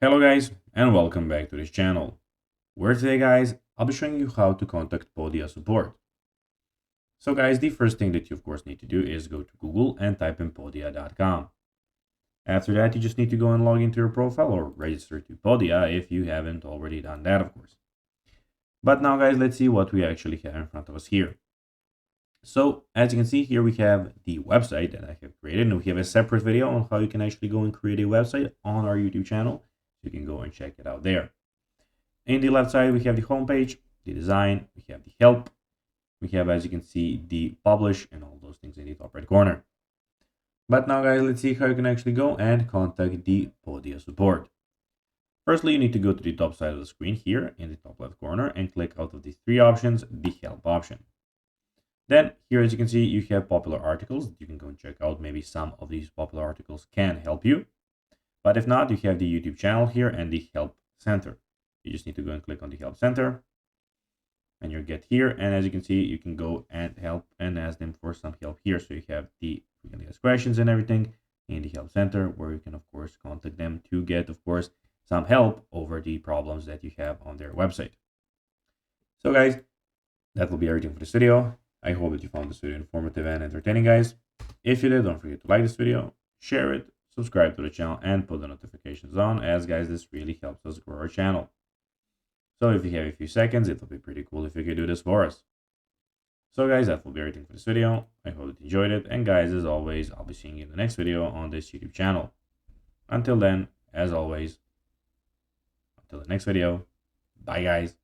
Hello guys and welcome back to this channel, where today guys I'll be showing you how to contact Podia Support. So guys, the first thing that you of course need to do is go to Google and type in podia.com. After that you just need to go and log into your profile or register to Podia if you haven't already done that of course. But now guys, let's see what we actually have in front of us here. So as you can see here, we have the website that I have created, and we have a separate video on how you can actually go and create a website on our YouTube channel. So you can go and check it out there. In the left side, we have the homepage, the design, we have the help, we have, as you can see, the publish and all those things in the top right corner. But now guys, let's see how you can actually go and contact the Podia support. Firstly, you need to go to the top side of the screen here in the top left corner and click out of the three options, the help option. Then here, as you can see, you have popular articles. You can go and check out. Maybe some of these popular articles can help you. But if not, you have the YouTube channel here and the help center. You just need to go and click on the help center and you'll get here. And as you can see, you can go and help and ask them for some help here. So you have the frequently asked questions and everything in the help center, where you can of course contact them to get of course some help over the problems that you have on their website. So guys, that will be everything for this video. I hope that you found this video informative and entertaining, guys. If you did, don't forget to like this video, share it, subscribe to the channel, and put the notifications on, as guys, this really helps us grow our channel. So if you have a few seconds, it will be pretty cool if you could do this for us. So guys, that will be everything for this video. I hope that you enjoyed it, and guys, as always, I'll be seeing you in the next video on this YouTube channel. Until then, as always, until the next video, bye guys.